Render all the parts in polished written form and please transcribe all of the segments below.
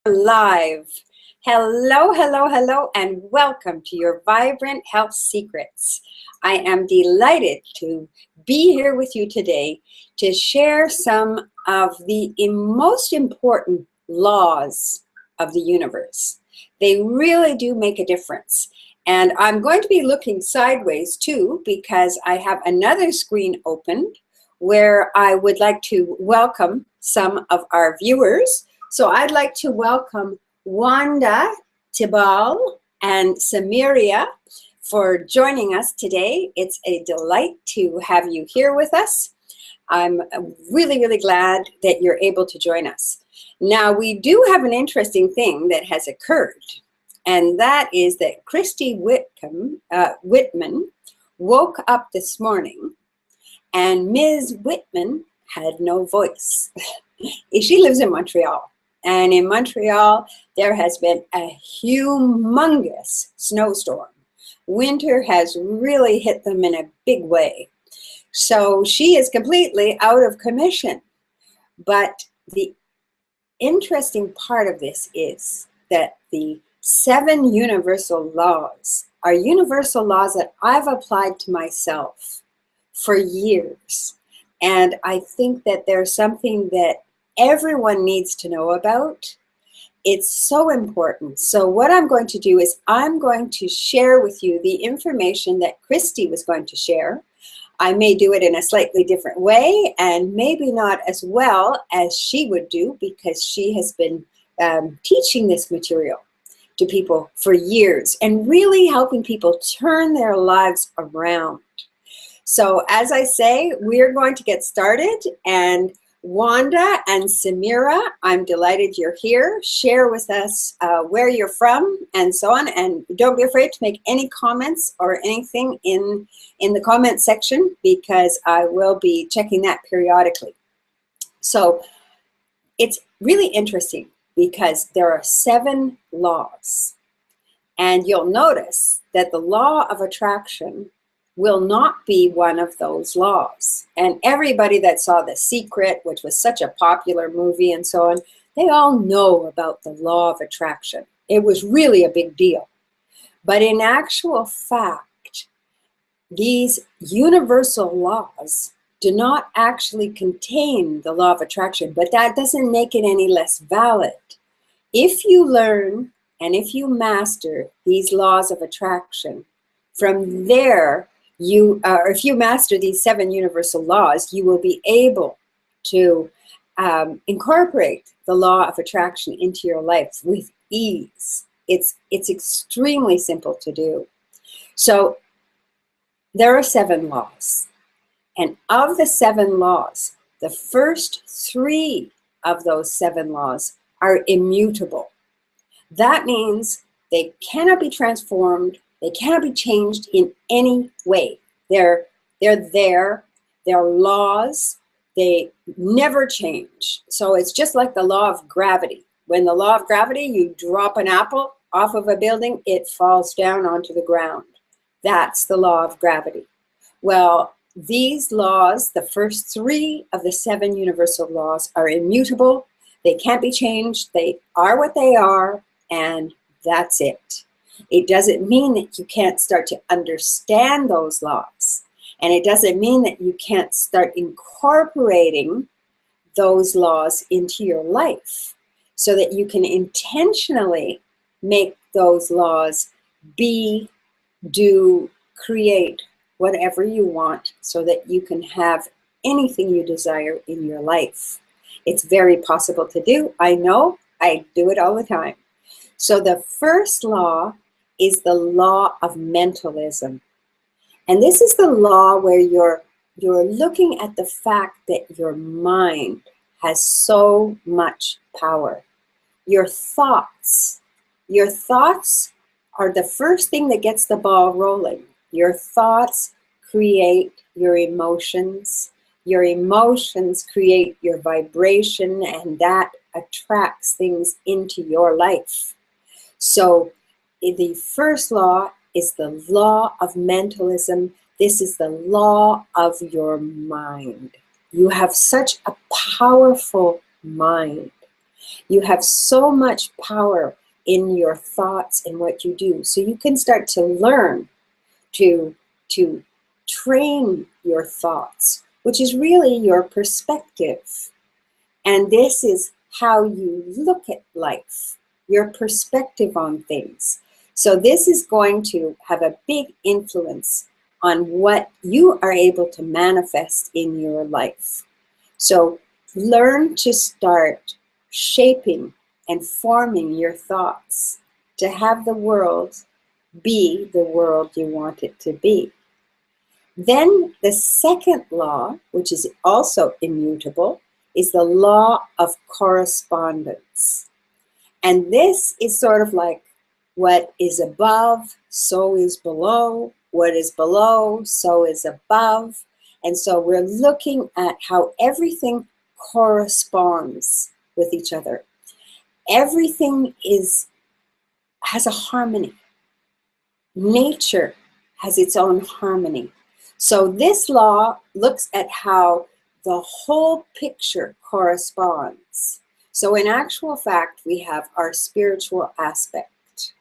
Live. Hello, hello, hello, and welcome to your Vibrant Health Secrets. I am delighted to be here with you today to share some of the most important laws of the universe. They really do make a difference. And I'm going to be looking sideways too, because I have another screen opened where I would like to welcome some of our viewers. So I'd like to welcome Wanda, Tibal, and Samiria for joining us today. It's a delight to have you here with us. I'm really, really glad that you're able to join us. Now, we do have an interesting thing that has occurred, and that is that Christy Whitman woke up this morning, and Ms. Whitman had no voice. She lives in Montreal. And in Montreal, there has been a humongous snowstorm. Winter has really hit them in a big way. So she is completely out of commission. But the interesting part of this is that the 7 universal laws are universal laws that I've applied to myself for years. And I think that there's something that everyone needs to know about. It's so important. So what I'm going to do is I'm going to share with you the information that Christy was going to share. I may do it in a slightly different way and maybe not as well as she would do, because she has been teaching this material to people for years and really helping people turn their lives around. So as I say, we're going to get started, and Wanda and Samira, I'm delighted you're here. Share with us where you're from and so on. And don't be afraid to make any comments or anything in the comment section, because I will be checking that periodically. So it's really interesting because there are 7 laws. And you'll notice that the law of attraction will not be one of those laws. And everybody that saw The Secret, which was such a popular movie and so on, they all know about the law of attraction. It was really a big deal. But in actual fact, these universal laws do not actually contain the law of attraction, but that doesn't make it any less valid. If you learn and if you master these laws of attraction, from there, if you master these 7 universal laws, you will be able to incorporate the law of attraction into your life with ease. It's extremely simple to do. So there are 7 laws. And of the 7 laws, the first 3 of those 7 laws are immutable. That means they cannot be transformed. They cannot be changed in any way. They're there. They're laws. They never change. So it's just like the law of gravity. When the law of gravity, you drop an apple off of a building, it falls down onto the ground. That's the law of gravity. Well, these laws, the first 3 of the 7 universal laws, are immutable. They can't be changed. They are what they are, and that's it. It doesn't mean that you can't start to understand those laws. And it doesn't mean that you can't start incorporating those laws into your life so that you can intentionally make those laws be, do, create whatever you want so that you can have anything you desire in your life. It's very possible to do. I know. I do it all the time. So the first law is the law of mentalism. And this is the law where you're looking at the fact that your mind has so much power. Your thoughts are the first thing that gets the ball rolling. Your thoughts create your emotions. Your emotions create your vibration, and that attracts things into your life. So the first law is the law of mentalism. This is the law of your mind. You have such a powerful mind. You have so much power in your thoughts and what you do. So you can start to learn to train your thoughts, which is really your perspective. And this is how you look at life, your perspective on things. So this is going to have a big influence on what you are able to manifest in your life. So learn to start shaping and forming your thoughts to have the world be the world you want it to be. Then the second law, which is also immutable, is the law of correspondence. And this is sort of like what is above, so is below. What is below, so is above. And so we're looking at how everything corresponds with each other. Everything has a harmony. Nature has its own harmony. So this law looks at how the whole picture corresponds. So in actual fact, we have our spiritual aspect.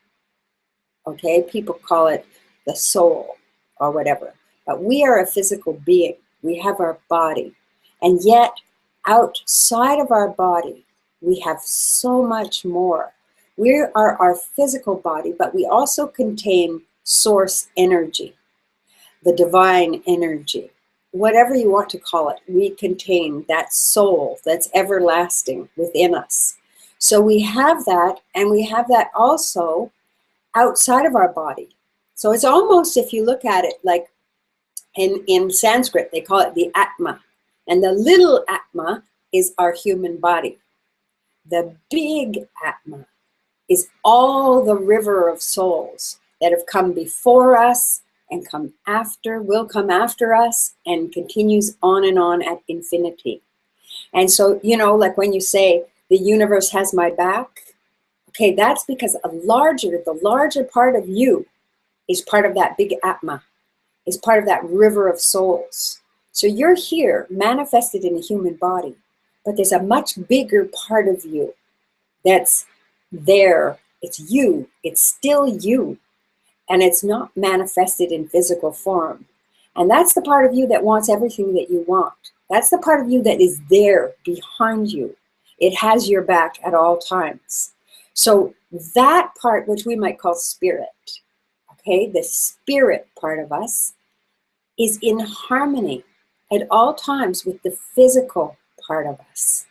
Okay, people call it the soul or whatever. But we are a physical being. We have our body. And yet, outside of our body, we have so much more. We are our physical body, but we also contain source energy, the divine energy, whatever you want to call it. We contain that soul that's everlasting within us. So we have that, and we have that also outside of our body. So it's almost, if you look at it, like in Sanskrit, they call it the Atma. And the little Atma is our human body. The big Atma is all the river of souls that have come before us and will come after us, and continues on and on at infinity. And so, like when you say the universe has my back, okay, that's because the larger part of you is part of that big Atma, is part of that river of souls. So you're here manifested in a human body, but there's a much bigger part of you that's there. It's you. It's still you. And it's not manifested in physical form. And that's the part of you that wants everything that you want. That's the part of you that is there behind you. It has your back at all times. So that part, which we might call spirit, okay, the spirit part of us is in harmony at all times with the physical part of us.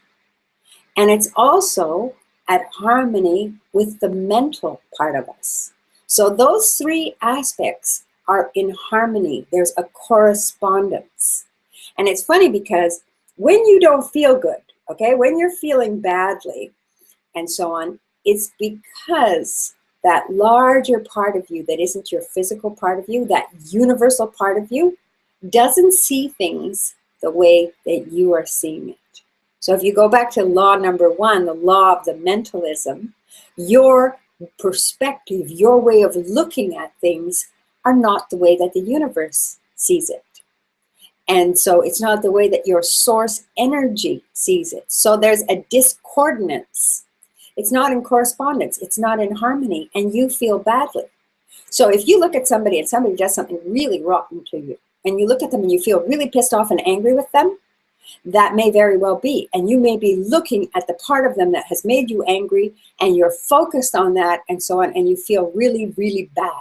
And it's also at harmony with the mental part of us. So those three aspects are in harmony. There's a correspondence. And it's funny because when you don't feel good, okay, when you're feeling badly and so on, it's because that larger part of you that isn't your physical part of you, that universal part of you, doesn't see things the way that you are seeing it. So if you go back to law number 1, the law of the mentalism, your perspective, your way of looking at things are not the way that the universe sees it. And so it's not the way that your source energy sees it. So there's a discordance. It's not in correspondence. It's not in harmony, and you feel badly. So if you look at somebody and somebody does something really rotten to you, and you look at them and you feel really pissed off and angry with them, that may very well be. And you may be looking at the part of them that has made you angry, and you're focused on that and so on, and you feel really, really bad.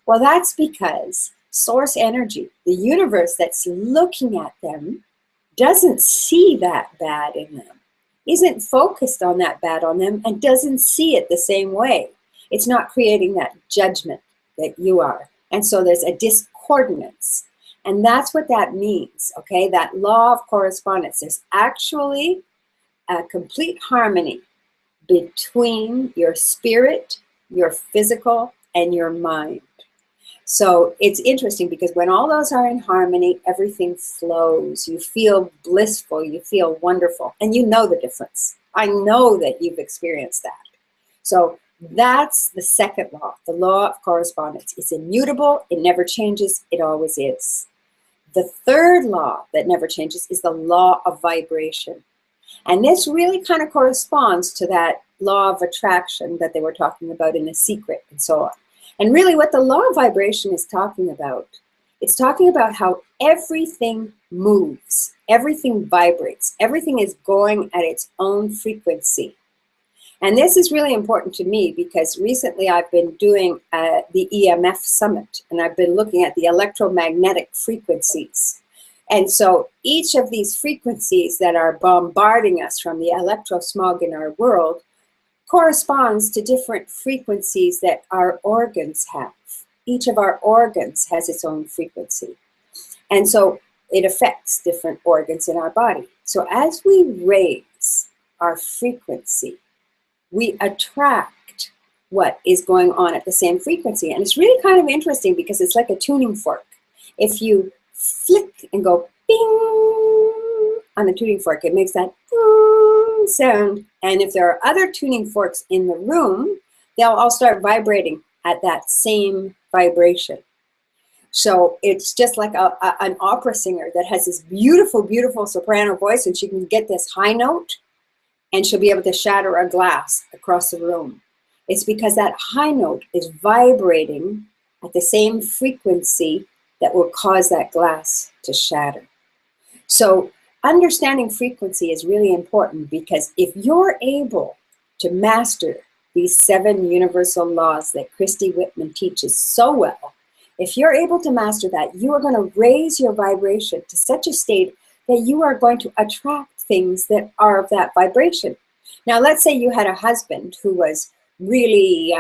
Well, that's because source energy, the universe that's looking at them, doesn't see that bad in them, isn't focused on that bad on them, and doesn't see it the same way. It's not creating that judgment that you are. And so there's a discordance. And that's what that means, okay? That law of correspondence. There's actually a complete harmony between your spirit, your physical, and your mind. So it's interesting because when all those are in harmony, everything flows. You feel blissful, you feel wonderful, and you know the difference. I know that you've experienced that. So that's the second law, the law of correspondence. It's immutable, it never changes, it always is. The third law that never changes is the law of vibration. And this really kind of corresponds to that law of attraction that they were talking about in The Secret and so on. And really what the law of vibration is talking about, it's talking about how everything moves, everything vibrates, everything is going at its own frequency. And this is really important to me because recently I've been doing the EMF Summit, and I've been looking at the electromagnetic frequencies. And so each of these frequencies that are bombarding us from the electrosmog in our world corresponds to different frequencies that our organs have. Each of our organs has its own frequency. And so it affects different organs in our body. So as we raise our frequency, we attract what is going on at the same frequency. And it's really kind of interesting because it's like a tuning fork. If you flick and go bing on the tuning fork, it makes that boom sound. And if there are other tuning forks in the room, they'll all start vibrating at that same vibration. So it's just like an opera singer that has this beautiful, beautiful soprano voice, and she can get this high note and she'll be able to shatter a glass across the room. It's because that high note is vibrating at the same frequency that will cause that glass to shatter. So understanding frequency is really important, because if you're able to master these 7 universal laws that Christy Whitman teaches so well, if you're able to master that, you are going to raise your vibration to such a state that you are going to attract things that are of that vibration. Now, let's say you had a husband who was really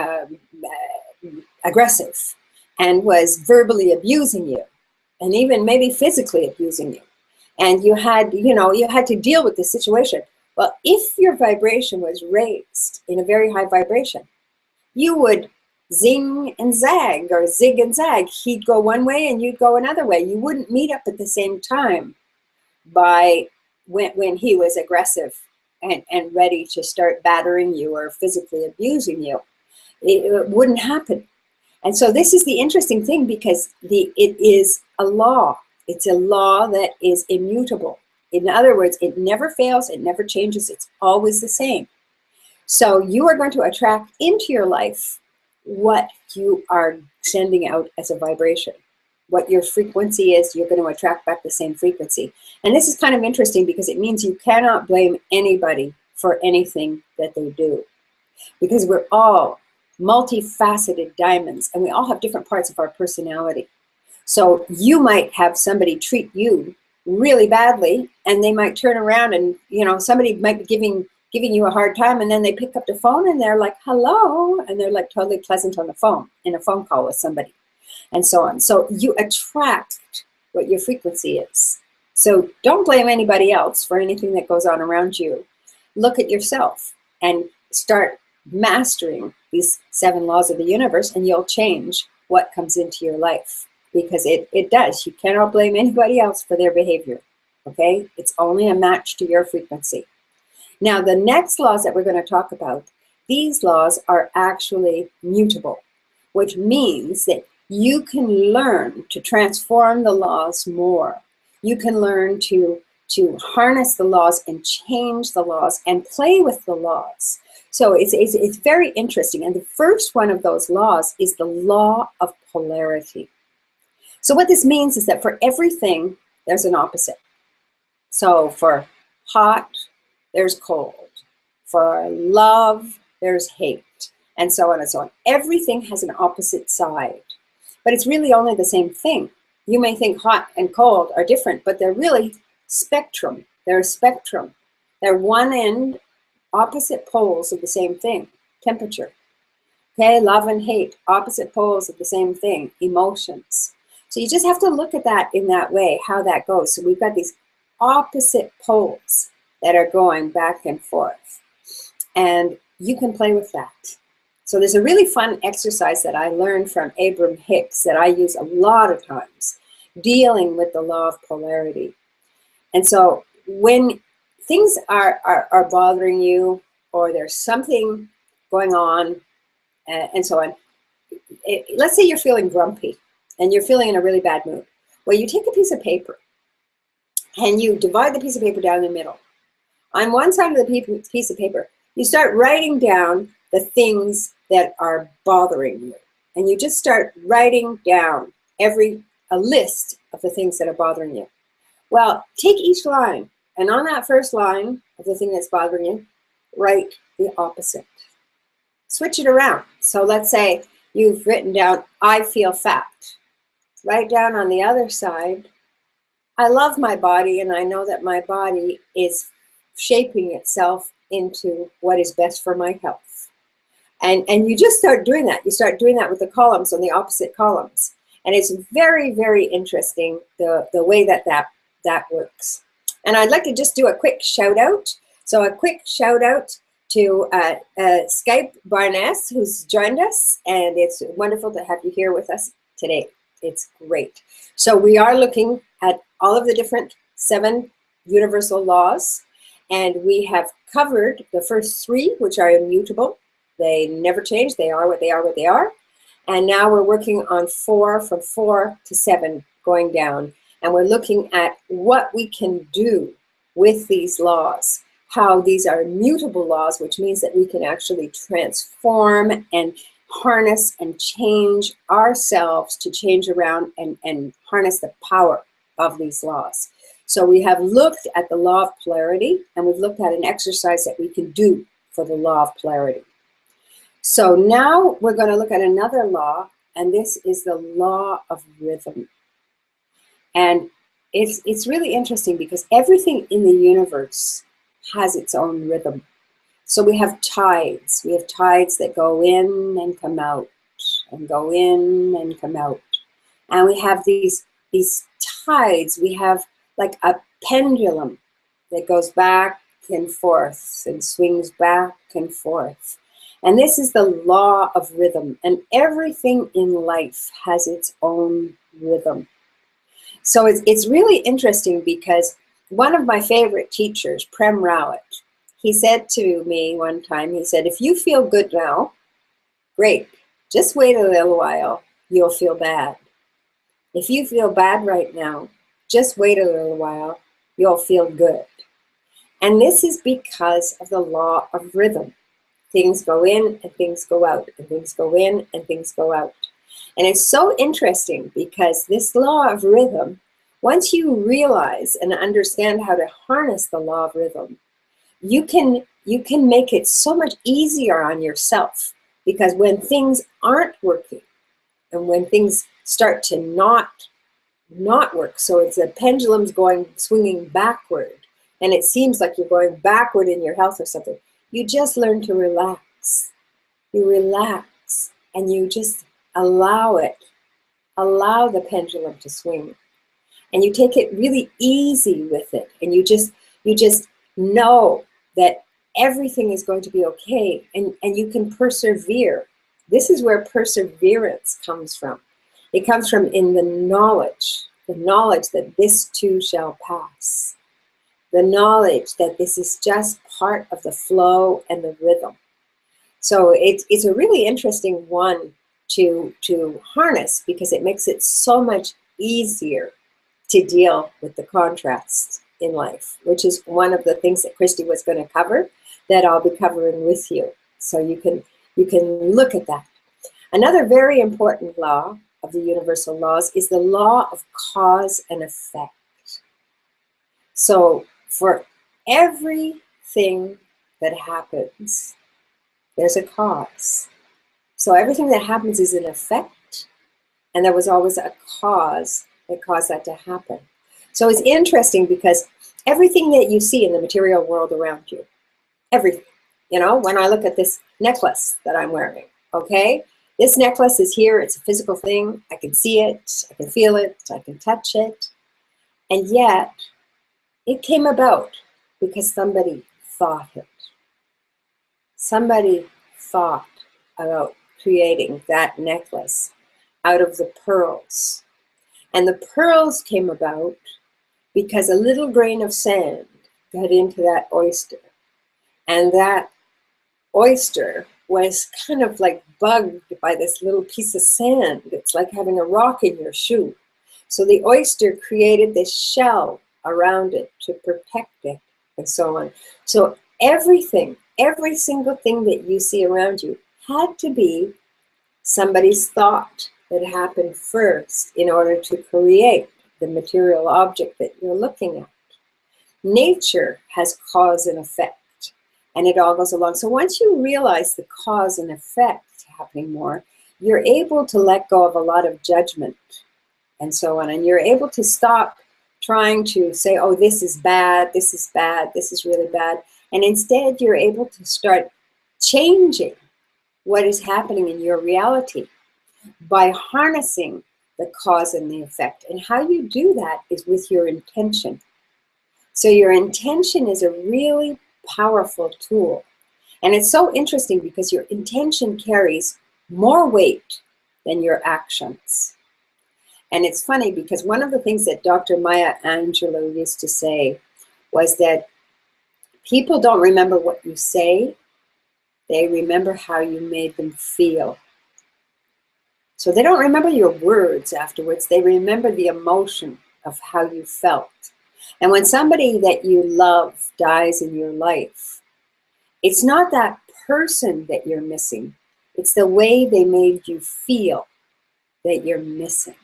aggressive and was verbally abusing you, and even maybe physically abusing you. And you had to deal with this situation. Well, if your vibration was raised in a very high vibration, you would zing and zag, or zig and zag. He'd go one way and you'd go another way. You wouldn't meet up at the same time when he was aggressive and ready to start battering you or physically abusing you. It wouldn't happen. And so this is the interesting thing, because it is a law. It's a law that is immutable. In other words, it never fails, it never changes, it's always the same. So you are going to attract into your life what you are sending out as a vibration. What your frequency is, you're going to attract back the same frequency. And this is kind of interesting because it means you cannot blame anybody for anything that they do. Because we're all multifaceted diamonds, and we all have different parts of our personality. So you might have somebody treat you really badly, and they might turn around and, somebody might be giving you a hard time, and then they pick up the phone and they're like, hello, and they're like totally pleasant on the phone, in a phone call with somebody, and so on. So you attract what your frequency is. So don't blame anybody else for anything that goes on around you. Look at yourself and start mastering these 7 laws of the universe, and you'll change what comes into your life, because it does. You cannot blame anybody else for their behavior, okay? It's only a match to your frequency. Now, the next laws that we're going to talk about, these laws are actually mutable, which means that you can learn to transform the laws more. You can learn to harness the laws and change the laws and play with the laws. So it's very interesting. And the first one of those laws is the law of polarity. So what this means is that for everything, there's an opposite. So for hot, there's cold. For love, there's hate, and so on and so on. Everything has an opposite side, but it's really only the same thing. You may think hot and cold are different, but they're really spectrum. They're a spectrum. They're one end, opposite poles of the same thing. Temperature. Okay, love and hate, opposite poles of the same thing. Emotions. So you just have to look at that in that way, how that goes. So we've got these opposite poles that are going back and forth, and you can play with that. So there's a really fun exercise that I learned from Abraham Hicks that I use a lot of times, dealing with the law of polarity. And so when things are bothering you, or there's something going on, and so on, let's say you're feeling grumpy and you're feeling in a really bad mood. Well, you take a piece of paper and you divide the piece of paper down the middle, On one side of the piece of paper, you start writing down the things that are bothering you. And you just start writing down a list of the things that are bothering you. Well, take each line, and on that first line of the thing that's bothering you, write the opposite. Switch it around. So let's say you've written down, I feel fat. Write down on the other side, I love my body, and I know that my body is shaping itself into what is best for my health. And you just start doing that. You start doing that with the columns on the opposite columns. And it's very, very interesting the way that works. And I'd like to just do a quick shout out. So a quick shout out to Skype Barnes, who's joined us. And it's wonderful to have you here with us today. It's great. So we are looking at all of the different 7 universal laws. And we have covered the first 3, which are immutable. They never change. They are what they are, what they are. And now we're working on 4, from 4 to 7, going down. And we're looking at what we can do with these laws, how these are immutable laws, which means that we can actually transform and harness and change ourselves to change around and harness the power of these laws. So we have looked at the law of polarity, and we've looked at an exercise that we can do for the law of polarity. So now we're going to look at another law, and this is the law of rhythm. And it's really interesting because everything in the universe has its own rhythm. So we have tides. We have tides that go in and come out, and go in and come out. And we have these tides. We have like a pendulum that goes back and forth and swings back and forth. And this is the law of rhythm. And everything in life has its own rhythm. So it's really interesting because one of my favorite teachers, Prem Rawat, he said to me one time, he said, if you feel good now, great. Just wait a little while, you'll feel bad. If you feel bad right now, just wait a little while, you'll feel good. And this is because of the law of rhythm. Things go in and things go out, and things go in and things go out. And it's so interesting because this law of rhythm, once you realize and understand how to harness the law of rhythm, you can make it so much easier on yourself, because when things aren't working and when things start to not work, so it's a pendulum's swinging backward, and it seems like you're going backward in your health or something, you just learn to relax. You relax and you just allow the pendulum to swing, and you take it really easy with it, and you just know that everything is going to be okay, and you can persevere. This is where perseverance comes from. It comes from in the knowledge that this too shall pass. The knowledge that this is just part of the flow and the rhythm. So it's a really interesting one to harness, because it makes it so much easier to deal with the contrasts in life, which is one of the things that Christy was going to cover, that I'll be covering with you. So you can look at that. Another very important law of the universal laws is the law of cause and effect. So for everything that happens, there's a cause. So everything that happens is an effect, and there was always a cause that caused that to happen. So it's interesting because everything that you see in the material world around you, everything, when I look at this necklace that I'm wearing, okay? This necklace is here, it's a physical thing. I can see it, I can feel it, I can touch it. And yet, it came about because somebody thought it. Somebody thought about creating that necklace out of the pearls. And the pearls came about because a little grain of sand got into that oyster. And that oyster was kind of like bugged by this little piece of sand. It's like having a rock in your shoe. So the oyster created this shell around it to protect it. and so on. So everything, every single thing that you see around you had to be somebody's thought that happened first in order to create the material object that you're looking at. Nature has cause and effect, and it all goes along. So once you realize the cause and effect happening more, you're able to let go of a lot of judgment and so on, and you're able to stop trying to say, oh, this is bad, this is bad, this is really bad, and instead you're able to start changing what is happening in your reality by harnessing the cause and the effect. And how you do that is with your intention. So your intention is a really powerful tool. And it's so interesting because your intention carries more weight than your actions. And it's funny because one of the things that Dr. Maya Angelou used to say was that people don't remember what you say, they remember how you made them feel. So they don't remember your words afterwards, they remember the emotion of how you felt. And when somebody that you love dies in your life, it's not that person that you're missing, it's the way they made you feel that you're missing.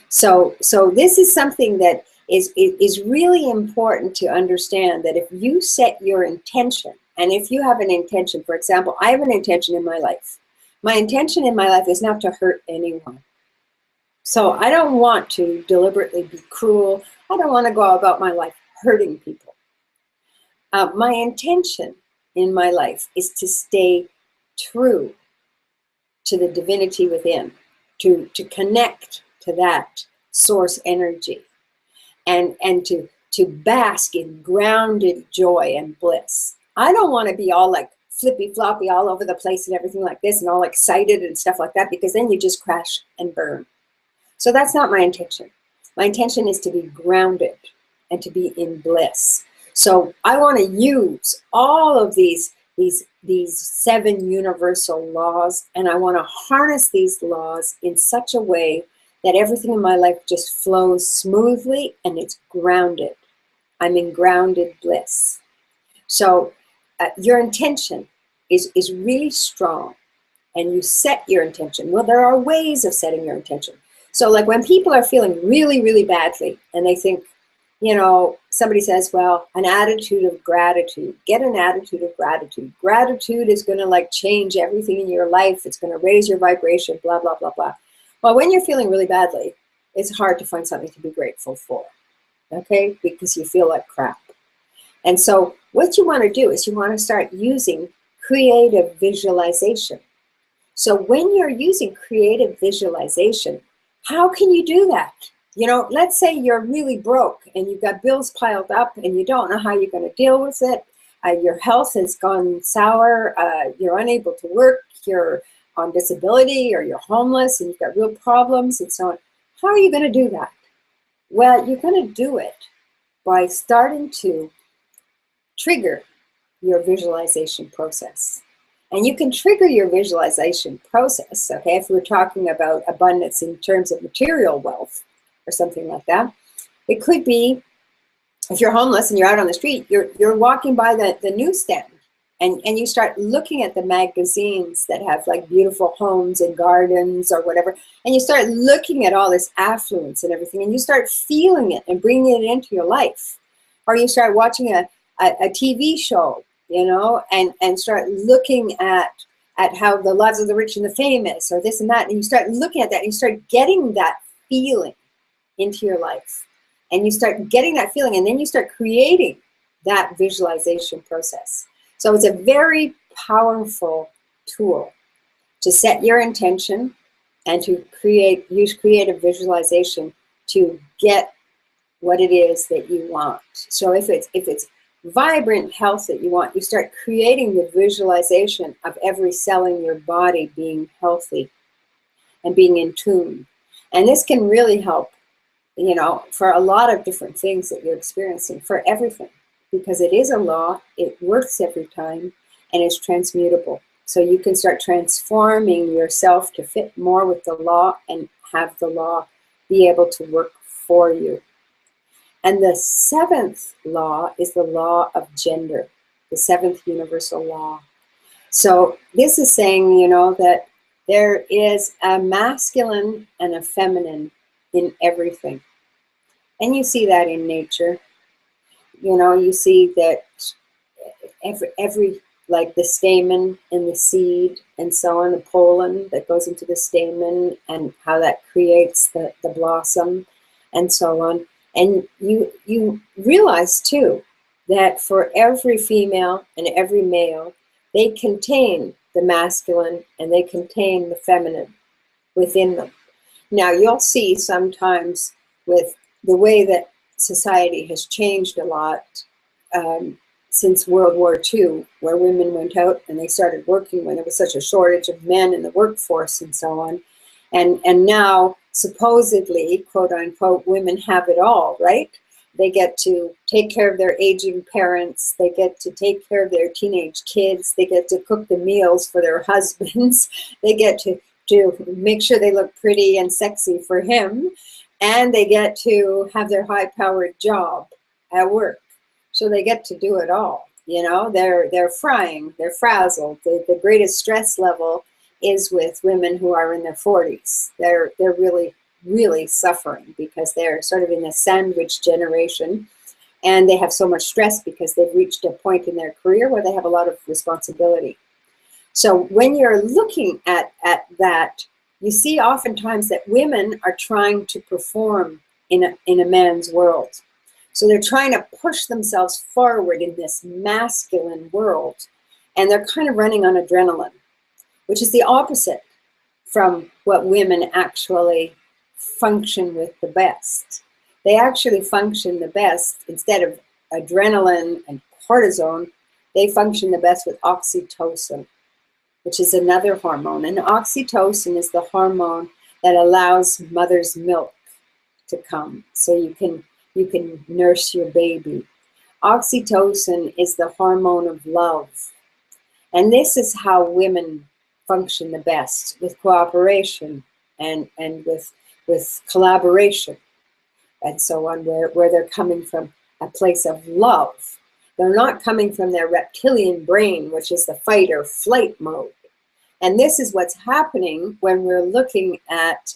So this is something that is really important to understand, that if you set your intention, and if you have an intention, for example, I have an intention in my life. My intention in my life is not to hurt anyone. So I don't want to deliberately be cruel. I don't want to go about my life hurting people. My intention in my life is to stay true to the divinity within, to connect to that source energy, and to bask in grounded joy and bliss. I don't want to be all like flippy floppy all over the place and everything like this and all excited and stuff like that, because then you just crash and burn. So that's not my intention. My intention is to be grounded and to be in bliss. So I want to use all of these 7 universal laws, and I want to harness these laws in such a way that everything in my life just flows smoothly and it's grounded. I'm in grounded bliss. So your intention is really strong, and you set your intention. Well, there are ways of setting your intention. So like when people are feeling really, really badly and they think, you know, somebody says, well, an attitude of gratitude, get an attitude of gratitude. Gratitude is going to like change everything in your life. It's going to raise your vibration, blah, blah, blah, blah. Well, when you're feeling really badly, it's hard to find something to be grateful for, okay? Because you feel like crap. And so what you want to do is you want to start using creative visualization. So when you're using creative visualization, how can you do that? You know, let's say you're really broke and you've got bills piled up and you don't know how you're going to deal with it. Your health has gone sour. You're unable to work. You're on disability, or you're homeless and you've got real problems and so on. How are you going to do that? Well, you're going to do it by starting to trigger your visualization process. And you can trigger your visualization process, okay, if we're talking about abundance in terms of material wealth or something like that. It could be, if you're homeless and you're out on the street, you're walking by the newsstand, and you start looking at the magazines that have like beautiful homes and gardens or whatever, and you start looking at all this affluence and everything, and you start feeling it and bringing it into your life. Or you start watching a TV show, you know, and start looking at how the lives of the rich and the famous, or this and that, and you start looking at that, and you start getting that feeling into your life, and you start getting that feeling, and then you start creating that visualization process. So it's a very powerful tool to set your intention and to use creative visualization to get what it is that you want. So if it's vibrant health that you want, you start creating the visualization of every cell in your body being healthy and being in tune. And this can really help, you know, for a lot of different things that you're experiencing, for everything, because it is a law, it works every time, and it's transmutable. So you can start transforming yourself to fit more with the law and have the law be able to work for you. And the seventh law is the law of gender, the seventh universal law. So this is saying, you know, that there is a masculine and a feminine in everything. And you see that in nature. You know, you see that every like the stamen in the seed and so on, the pollen that goes into the stamen and how that creates the blossom and so on. And you realize too that for every female and every male, they contain the masculine and they contain the feminine within them. Now you'll see sometimes with the way that society has changed a lot, since World War II, where women went out and they started working when there was such a shortage of men in the workforce and so on. And now, supposedly, quote unquote, women have it all, right? They get to take care of their aging parents. They get to take care of their teenage kids. They get to cook the meals for their husbands. They get to make sure they look pretty and sexy for him. And they get to have their high-powered job at work. So they get to do it all, you know, they're frying, they're frazzled. The greatest stress level is with women who are in their 40s. They're really, really suffering because they're sort of in the sandwich generation and they have so much stress because they've reached a point in their career where they have a lot of responsibility. So when you're looking at that, you see oftentimes that women are trying to perform in a man's world. So they're trying to push themselves forward in this masculine world, and they're kind of running on adrenaline, which is the opposite from what women actually function with the best. They actually function the best, instead of adrenaline and cortisone, they function the best with oxytocin, which is another hormone. And oxytocin is the hormone that allows mother's milk to come, so you can nurse your baby. Oxytocin is the hormone of love. And this is how women function the best, with cooperation and with collaboration and so on, where they're coming from a place of love. They're not coming from their reptilian brain, which is the fight or flight mode. And this is what's happening when we're looking at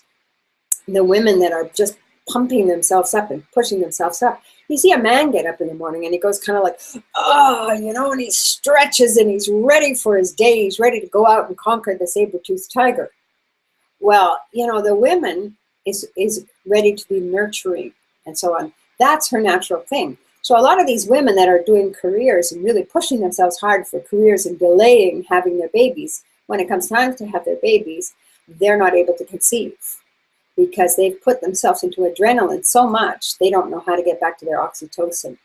the women that are just pumping themselves up and pushing themselves up. You see a man get up in the morning and he goes kind of like, oh, you know, and he stretches and he's ready for his day. He's ready to go out and conquer the saber-toothed tiger. Well, you know, the woman is ready to be nurturing and so on. That's her natural thing. So a lot of these women that are doing careers and really pushing themselves hard for careers and delaying having their babies, when it comes time to have their babies, they're not able to conceive, because they've put themselves into adrenaline so much, they don't know how to get back to their oxytocin.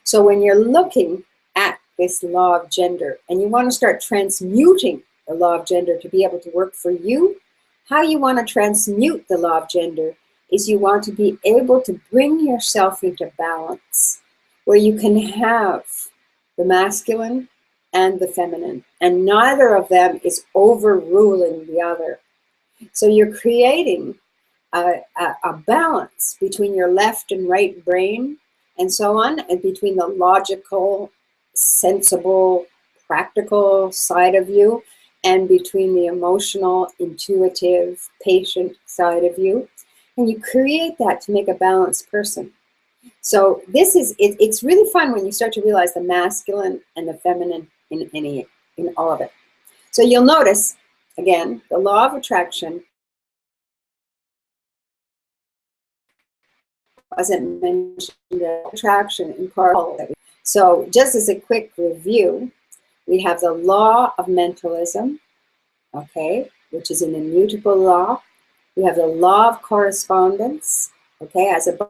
So when you're looking at this law of gender and you want to start transmuting the law of gender to be able to work for you, how you want to transmute the law of gender is you want to be able to bring yourself into balance, where you can have the masculine and the feminine, and neither of them is overruling the other. So you're creating a balance between your left and right brain and so on, and between the logical, sensible, practical side of you and between the emotional, intuitive, patient side of you. And you create that to make a balanced person. So this is, it's really fun when you start to realize the masculine and the feminine in all of it. So you'll notice, again, the law of attraction wasn't mentioned, attraction and correspondence. So just as a quick review, we have the law of mentalism, okay, which is an immutable law. We have the law of correspondence, okay, as above,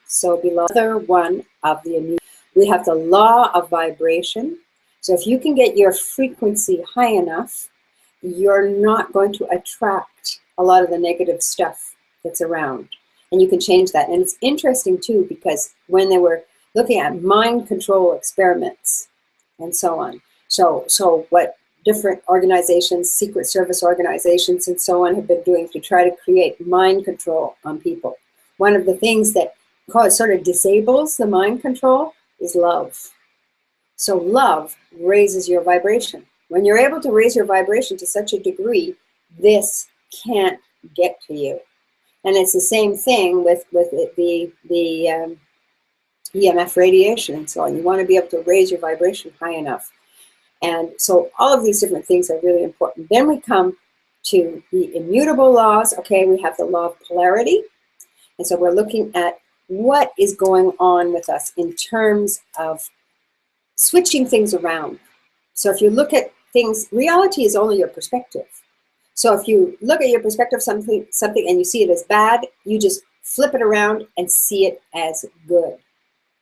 so below. Another one of the immutable. We have the law of vibration. So if you can get your frequency high enough, you're not going to attract a lot of the negative stuff that's around. And you can change that. And it's interesting too, because when they were looking at mind control experiments and so on, so what different organizations, secret service organizations and so on have been doing to try to create mind control on people. One of the things that sort of disables the mind control is love. So love raises your vibration. When you're able to raise your vibration to such a degree, this can't get to you. And it's the same thing with the EMF radiation and so on. You want to be able to raise your vibration high enough. And so all of these different things are really important. Then we come to the immutable laws. Okay, we have the law of polarity. And so we're looking at what is going on with us in terms of switching things around. So if you look at things, reality is only your perspective. So if you look at your perspective of something and you see it as bad, you just flip it around and see it as good.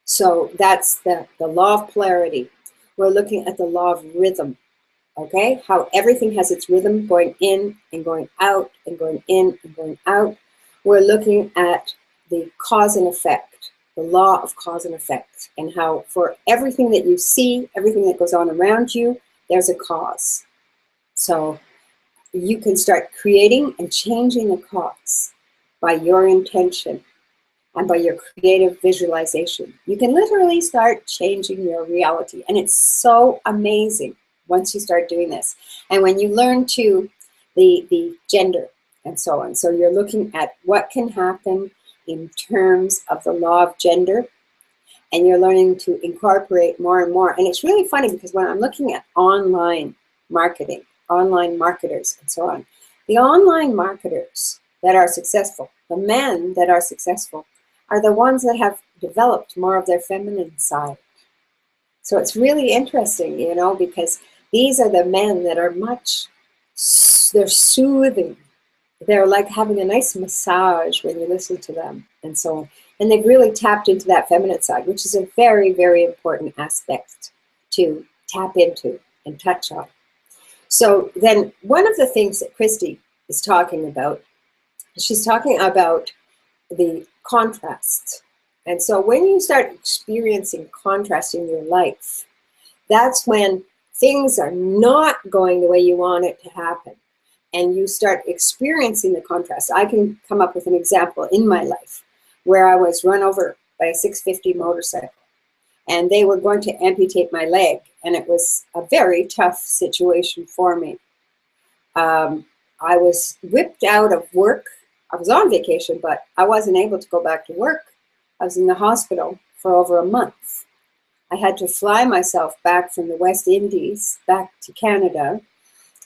So that's the law of polarity. We're looking at the law of rhythm, okay? How everything has its rhythm, going in and going out and going in and going out. We're looking at the cause and effect, the law of cause and effect, and how for everything that you see, everything that goes on around you, there's a cause. So you can start creating and changing the cause by your intention and by your creative visualization. You can literally start changing your reality. And it's so amazing once you start doing this. And when you learn to the gender and so on. So you're looking at what can happen in terms of the law of gender. And you're learning to incorporate more and more. And it's really funny because when I'm looking at online marketing, online marketers and so on, the online marketers that are successful, the men that are successful, are the ones that have developed more of their feminine side. So it's really interesting, you know, because these are the men that are they're soothing. They're like having a nice massage when you listen to them and so on. And they've really tapped into that feminine side, which is a very, very important aspect to tap into and touch on. So then one of the things that Christy is talking about, she's talking about the contrast. And so when you start experiencing contrast in your life, that's when things are not going the way you want it to happen. And you start experiencing the contrast. I can come up with an example in my life where I was run over by a 650 motorcycle. And they were going to amputate my leg. And it was a very tough situation for me. I was whipped out of work. I was on vacation, but I wasn't able to go back to work. I was in the hospital for over a month. I had to fly myself back from the West Indies back to Canada,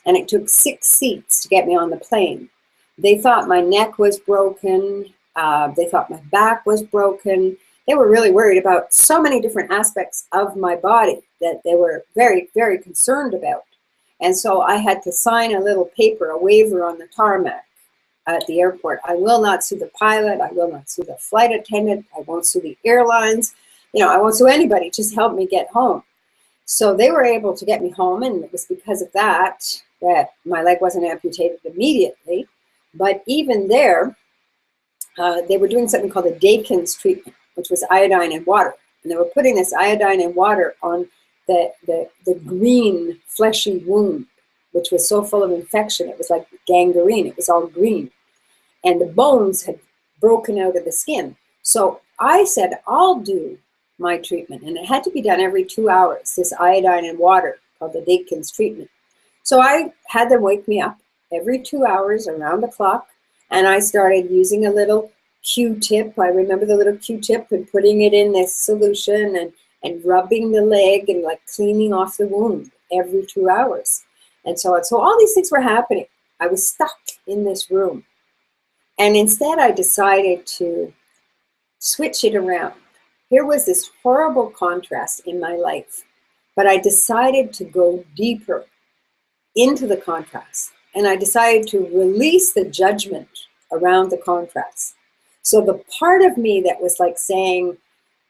and it took 6 seats to get me on the plane. They thought my neck was broken. They thought my back was broken. They were really worried about so many different aspects of my body that they were very, very concerned about. And so I had to sign a little paper, a waiver on the tarmac at the airport. I will not sue the pilot. I will not sue the flight attendant. I won't sue the airlines. You know, I won't sue anybody. Just help me get home. So they were able to get me home, and it was because of that my leg wasn't amputated immediately. But even there, they were doing something called a Dakin's treatment, which was iodine and water. And they were putting this iodine and water on the green, fleshy wound, which was so full of infection. It was like gangrene. It was all green. And the bones had broken out of the skin. So I said, I'll do my treatment. And it had to be done every 2 hours, this iodine and water called the Dakin's treatment. So I had them wake me up every 2 hours around the clock. And I started using a little Q-tip. I remember the little Q-tip and putting it in this solution and rubbing the leg and like cleaning off the wound every 2 hours. And so all these things were happening. I was stuck in this room. And instead I decided to switch it around. Here was this horrible contrast in my life, but I decided to go deeper into the contrast. And I decided to release the judgment around the contrast. So the part of me that was like saying,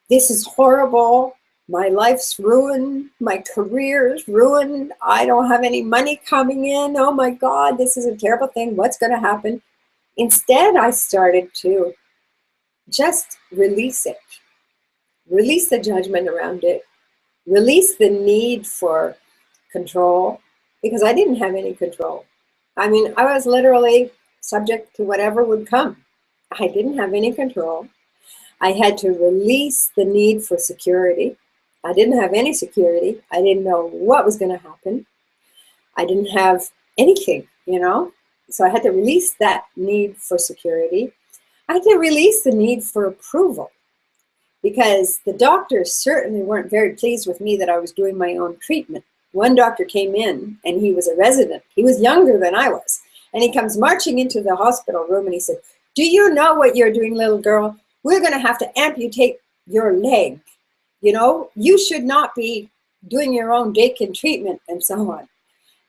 this is horrible, my life's ruined, my career is ruined, I don't have any money coming in, oh my God, this is a terrible thing, what's going to happen? Instead, I started to just release it. Release the judgment around it. Release the need for control, because I didn't have any control. I mean, I was literally subject to whatever would come. I didn't have any control. I had to release the need for security. I didn't have any security. I didn't know what was going to happen. I didn't have anything, you know? So I had to release that need for security. I had to release the need for approval, because the doctors certainly weren't very pleased with me that I was doing my own treatment. One doctor came in, and he was a resident. He was younger than I was. And he comes marching into the hospital room, and he said, "Do you know what you're doing, little girl? We're going to have to amputate your leg. You know, you should not be doing your own Dakin treatment," and so on.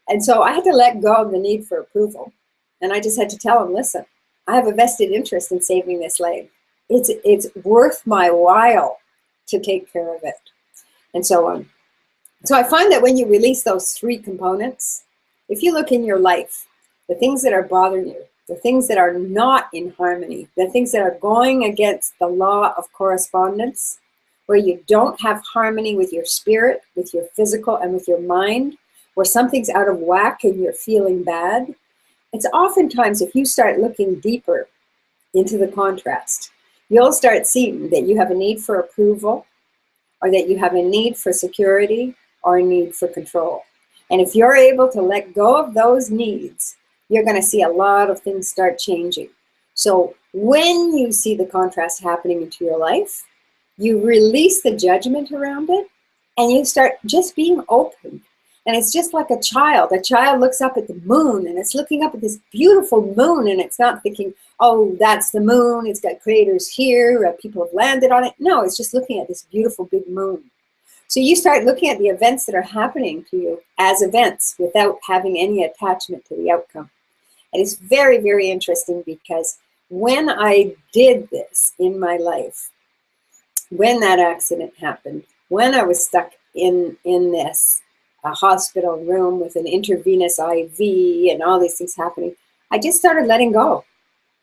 And so I had to let go of the need for approval. And I just had to tell him, listen, I have a vested interest in saving this leg. It's worth my while to take care of it, and so on. So I find that when you release those three components, if you look in your life, the things that are bothering you, the things that are not in harmony, the things that are going against the law of correspondence, where you don't have harmony with your spirit, with your physical, and with your mind, where something's out of whack and you're feeling bad, it's oftentimes, if you start looking deeper into the contrast, you'll start seeing that you have a need for approval, or that you have a need for security, or a need for control. And if you're able to let go of those needs, you're going to see a lot of things start changing. So when you see the contrast happening into your life, you release the judgment around it, and you start just being open. And it's just like a child. A child looks up at the moon, and it's looking up at this beautiful moon, and it's not thinking, oh, that's the moon, it's got craters here, people have landed on it. No, it's just looking at this beautiful big moon. So you start looking at the events that are happening to you as events without having any attachment to the outcome. And it's very, very interesting, because when I did this in my life, when that accident happened, when I was stuck in this a hospital room with an intravenous IV and all these things happening, I just started letting go.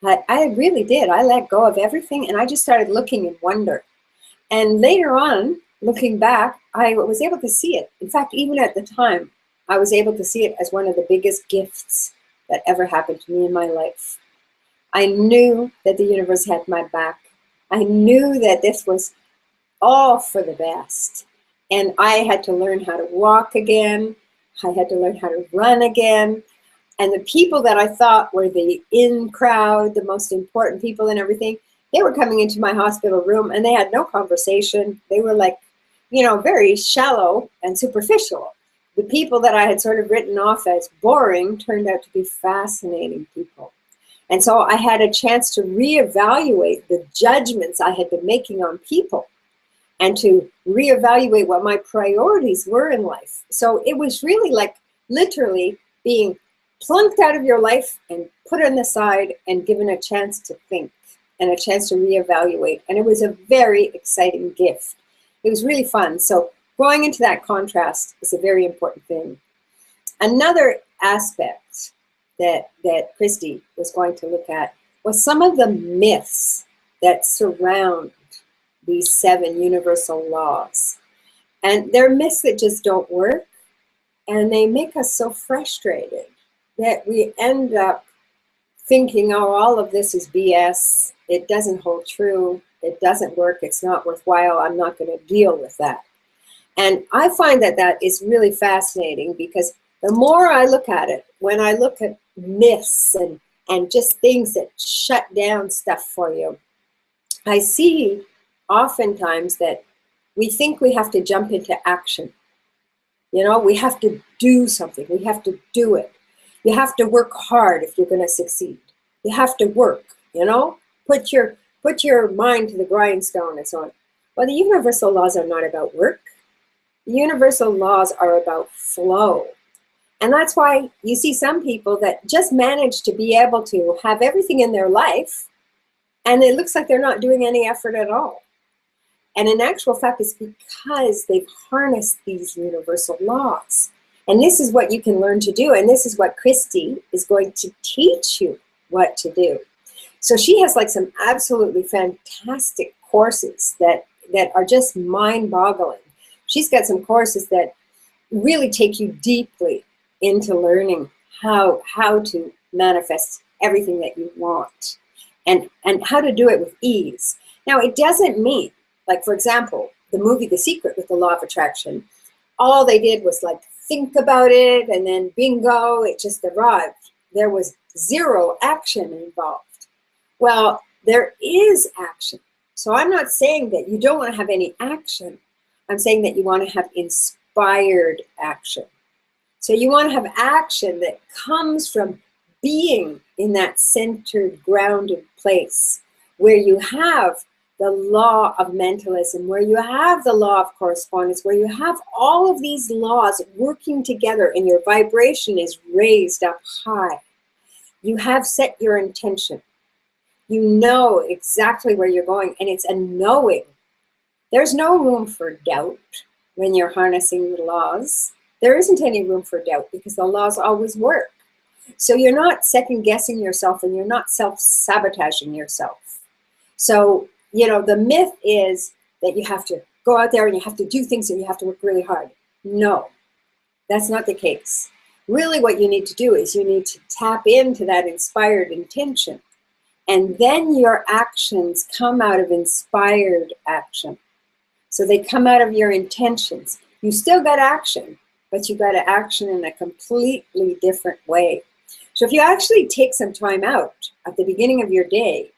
I really did. I let go of everything, and I just started looking in wonder. And later on, looking back, I was able to see it. In fact, even at the time, I was able to see it as one of the biggest gifts that ever happened to me in my life. I knew that the universe had my back. I knew that this was all for the best. And I had to learn how to walk again. I had to learn how to run again. And the people that I thought were the in crowd, the most important people and everything, they were coming into my hospital room, and they had no conversation. They were like, you know, very shallow and superficial. The people that I had sort of written off as boring turned out to be fascinating people. And so I had a chance to reevaluate the judgments I had been making on people, and to reevaluate what my priorities were in life. So it was really like literally being plunked out of your life and put on the side and given a chance to think and a chance to reevaluate. And it was a very exciting gift. It was really fun. So going into that contrast is a very important thing. Another aspect that Christy was going to look at was some of the myths that surround these 7 universal laws. And they're myths that just don't work, and they make us so frustrated that we end up thinking, oh, all of this is BS, it doesn't hold true, it doesn't work, it's not worthwhile, I'm not going to deal with that. And I find that that is really fascinating, because the more I look at it, when I look at myths and just things that shut down stuff for you, I see oftentimes that we think we have to jump into action. You know, we have to do something. We have to do it. You have to work hard if you're going to succeed. You have to work, you know, put your mind to the grindstone and so on. Well, the universal laws are not about work. The universal laws are about flow. And that's why you see some people that just manage to be able to have everything in their life, and it looks like they're not doing any effort at all. And in actual fact, it's because they've harnessed these universal laws. And this is what you can learn to do. And this is what Christy is going to teach you what to do. So she has like some absolutely fantastic courses that are just mind-boggling. She's got some courses that really take you deeply into learning how to manifest everything that you want, and how to do it with ease. Now, it doesn't mean, like, for example, the movie The Secret with the law of attraction, all they did was like think about it and then bingo, it just arrived. There was zero action involved. Well, there is action. So I'm not saying that you don't want to have any action. I'm saying that you want to have inspired action. So you want to have action that comes from being in that centered, grounded place where you have the law of mentalism, where you have the law of correspondence, where you have all of these laws working together and your vibration is raised up high. You have set your intention. You know exactly where you're going, and it's a knowing. There's no room for doubt when you're harnessing the laws. There isn't any room for doubt because the laws always work. So you're not second guessing yourself and you're not self-sabotaging yourself. So, you know, the myth is that you have to go out there and you have to do things and you have to work really hard. No, that's not the case. Really what you need to do is you need to tap into that inspired intention. And then your actions come out of inspired action. So they come out of your intentions. You still got action, but you got to action in a completely different way. So if you actually take some time out at the beginning of your day,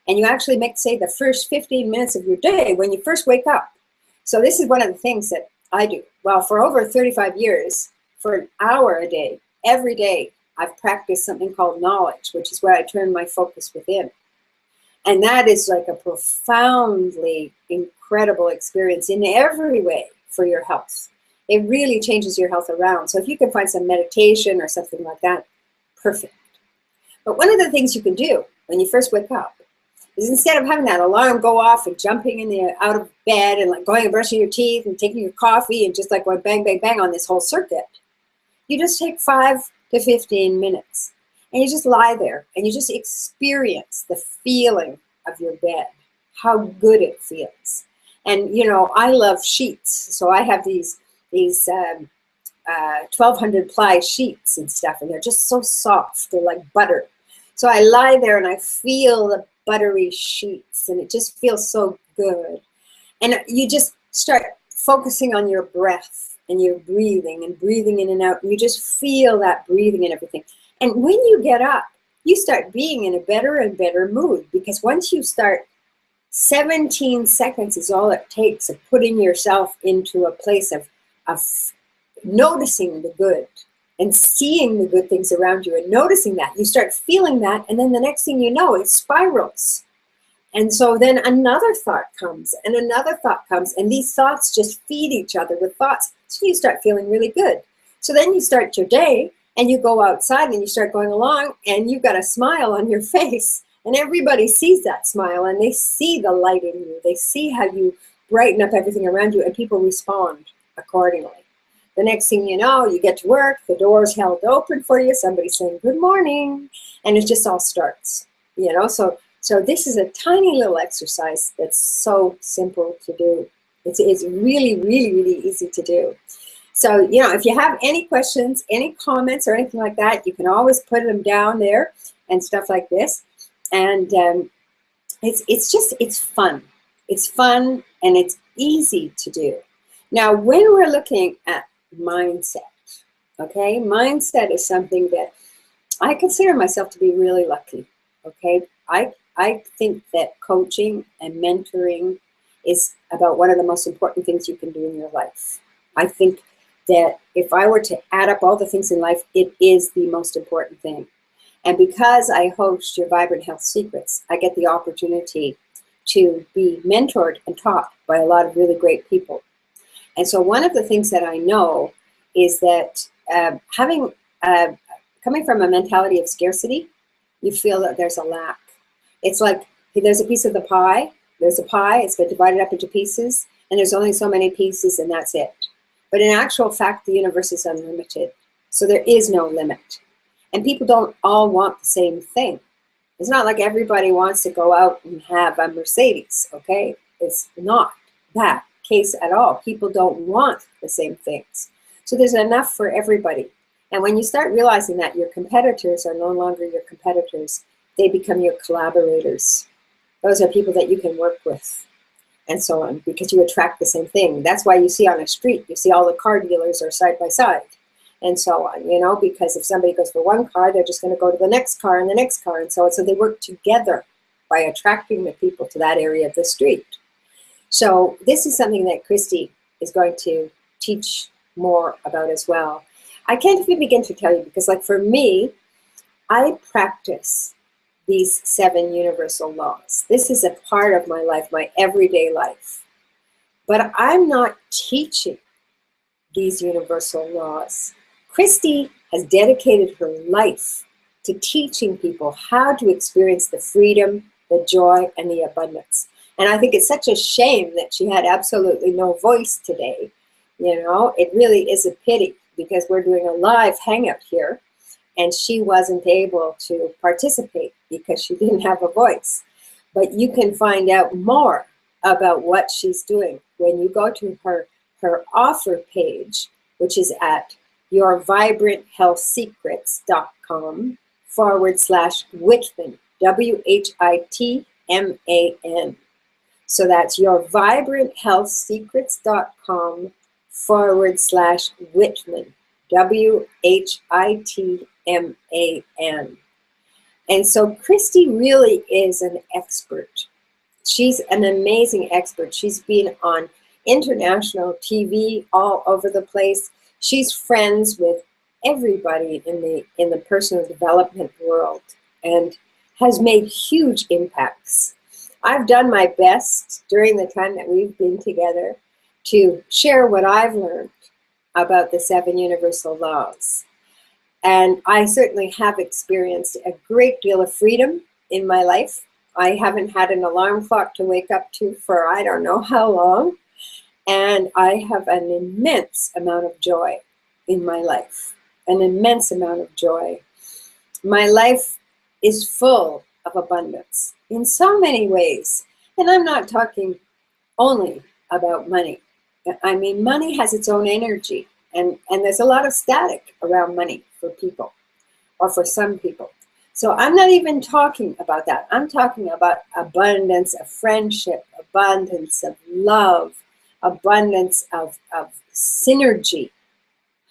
and you actually make, say, the first 15 minutes of your day when you first wake up. So this is one of the things that I do. Well, for over 35 years, for an hour a day, every day, I've practiced something called knowledge, which is where I turn my focus within. And that is like a profoundly incredible experience in every way for your health. It really changes your health around. So if you can find some meditation or something like that, perfect. But one of the things you can do when you first wake up is instead of having that alarm go off and jumping out of bed and like going and brushing your teeth and taking your coffee and just like going bang, bang, bang on this whole circuit, you just take 5 to 15 minutes and you just lie there and you just experience the feeling of your bed, how good it feels. And, you know, I love sheets. So I have these 1,200 ply sheets and stuff, and they're just so soft. They're like butter. So I lie there and I feel the buttery sheets and it just feels so good. And you just start focusing on your breath and your breathing and breathing in and out. And you just feel that breathing and everything. And when you get up, you start being in a better and better mood, because once you start, 17 seconds is all it takes of putting yourself into a place of noticing the good and seeing the good things around you and noticing that. You start feeling that, and then the next thing you know, it spirals. And so then another thought comes, and another thought comes, and these thoughts just feed each other with thoughts. So you start feeling really good. So then you start your day, and you go outside, and you start going along, and you've got a smile on your face, and everybody sees that smile, and they see the light in you. They see how you brighten up everything around you, and people respond accordingly. The next thing you know, you get to work, the door's held open for you, somebody's saying good morning, and it just all starts, you know. So this is a tiny little exercise that's so simple to do. It's really, really, really easy to do. So, you know, if you have any questions, any comments or anything like that, you can always put them down there and stuff like this. And it's fun. It's fun and it's easy to do. Now, when we're looking at mindset, okay, mindset is something that I consider myself to be really lucky, okay. I think that coaching and mentoring is about one of the most important things you can do in your life. I think that if I were to add up all the things in life, it is the most important thing. And because I host your Vibrant Health Secrets, I get the opportunity to be mentored and taught by a lot of really great people. And so one of the things that I know is that coming from a mentality of scarcity, you feel that there's a lack. It's like there's a piece of the pie. There's a pie. It's been divided up into pieces, and there's only so many pieces, and that's it. But in actual fact, the universe is unlimited. So there is no limit. And people don't all want the same thing. It's not like everybody wants to go out and have a Mercedes, okay? It's not that case at all. People don't want the same things. So there's enough for everybody. And when you start realizing that your competitors are no longer your competitors, they become your collaborators. Those are people that you can work with and so on, because you attract the same thing. That's why you see on a street, you see all the car dealers are side by side and so on, you know, because if somebody goes for one car, they're just going to go to the next car and the next car and so on. So they work together by attracting the people to that area of the street. So this is something that Christy is going to teach more about as well. I can't even begin to tell you, because like for me, I practice these 7 universal laws. This is a part of my life, my everyday life. But I'm not teaching these universal laws. Christy has dedicated her life to teaching people how to experience the freedom, the joy, and the abundance. And I think it's such a shame that she had absolutely no voice today. You know, it really is a pity, because we're doing a live hangout here, and she wasn't able to participate because she didn't have a voice. But you can find out more about what she's doing when you go to her offer page, which is at yourvibranthealthsecrets.com/Whitman, WHITMAN. So that's yourvibranthealthsecrets.com/Whitman, WHITMAN. And so Christy really is an expert. She's an amazing expert. She's been on international TV all over the place. She's friends with everybody in the personal development world and has made huge impacts. I've done my best during the time that we've been together to share what I've learned about the 7 universal laws. And I certainly have experienced a great deal of freedom in my life. I haven't had an alarm clock to wake up to for I don't know how long. And I have an immense amount of joy in my life, an immense amount of joy. My life is full of abundance in so many ways. And I'm not talking only about money. I mean, money has its own energy, and there's a lot of static around money for people, or for some people. So I'm not even talking about that. I'm talking about abundance of friendship, abundance of love, abundance of synergy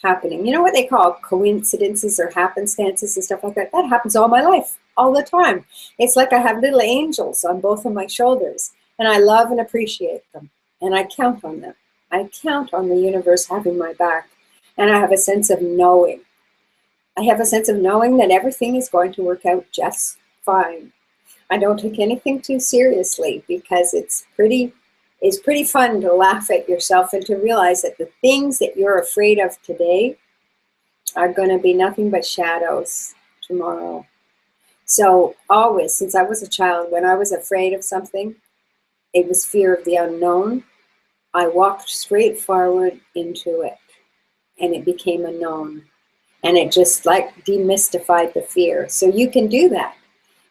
happening. You know what they call coincidences or happenstances and stuff like that? That happens all my life, all the time. It's like I have little angels on both of my shoulders, and I love and appreciate them, and I count on them. I count on the universe having my back, and I have a sense of knowing. I have a sense of knowing that everything is going to work out just fine. I don't take anything too seriously, because it's pretty fun to laugh at yourself and to realize that the things that you're afraid of today are going to be nothing but shadows tomorrow. So always, since I was a child, when I was afraid of something, it was fear of the unknown. I walked straight forward into it, and it became a known. And it just like demystified the fear. So you can do that.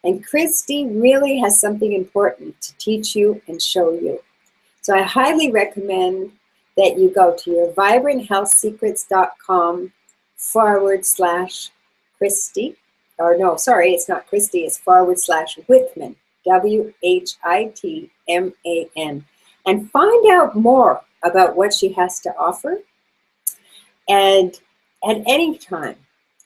And Christy really has something important to teach you and show you. So I highly recommend that you go to yourvibranthealthsecrets.com/Christy. Or no, sorry, it's not Christy, it's /Whitman, WHITMAN. And find out more about what she has to offer. And at any time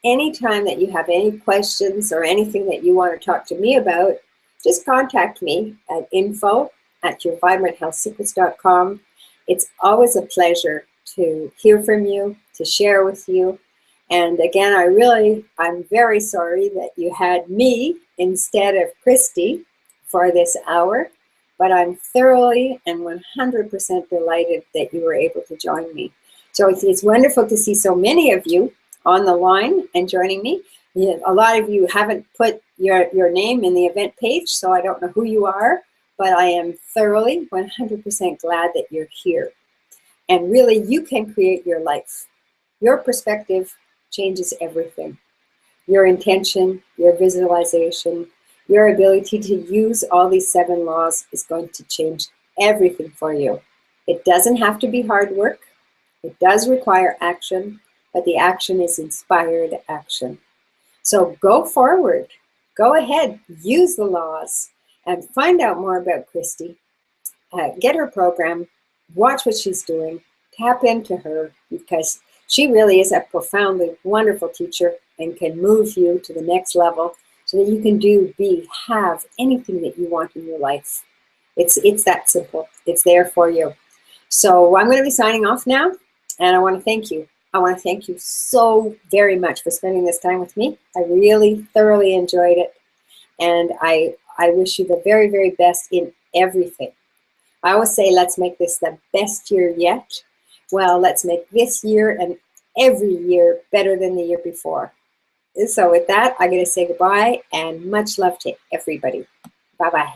that you have any questions or anything that you want to talk to me about, just contact me at info@yourvibranthealthsecrets.com. It's always a pleasure to hear from you, to share with you. And again, I'm very sorry that you had me instead of Christy for this hour, but I'm thoroughly and 100% delighted that you were able to join me. So it's wonderful to see so many of you on the line and joining me. A lot of you haven't put your name in the event page, so I don't know who you are, but I am thoroughly 100% glad that you're here. And really, you can create your life. Your perspective changes everything. Your intention, your visualization, your ability to use all these 7 laws is going to change everything for you. It doesn't have to be hard work. It does require action, but the action is inspired action. So go forward, go ahead, use the laws, and find out more about Christy. Get her program, watch what she's doing, tap into her, because she really is a profoundly wonderful teacher and can move you to the next level so that you can do, be, have anything that you want in your life. It's that simple. It's there for you. So I'm going to be signing off now, and I want to thank you. I want to thank you so very much for spending this time with me. I really thoroughly enjoyed it, and I wish you the very, very best in everything. I always say, let's make this the best year yet. Well, let's make this year and every year better than the year before. So with that, I'm going to say goodbye and much love to everybody. Bye-bye.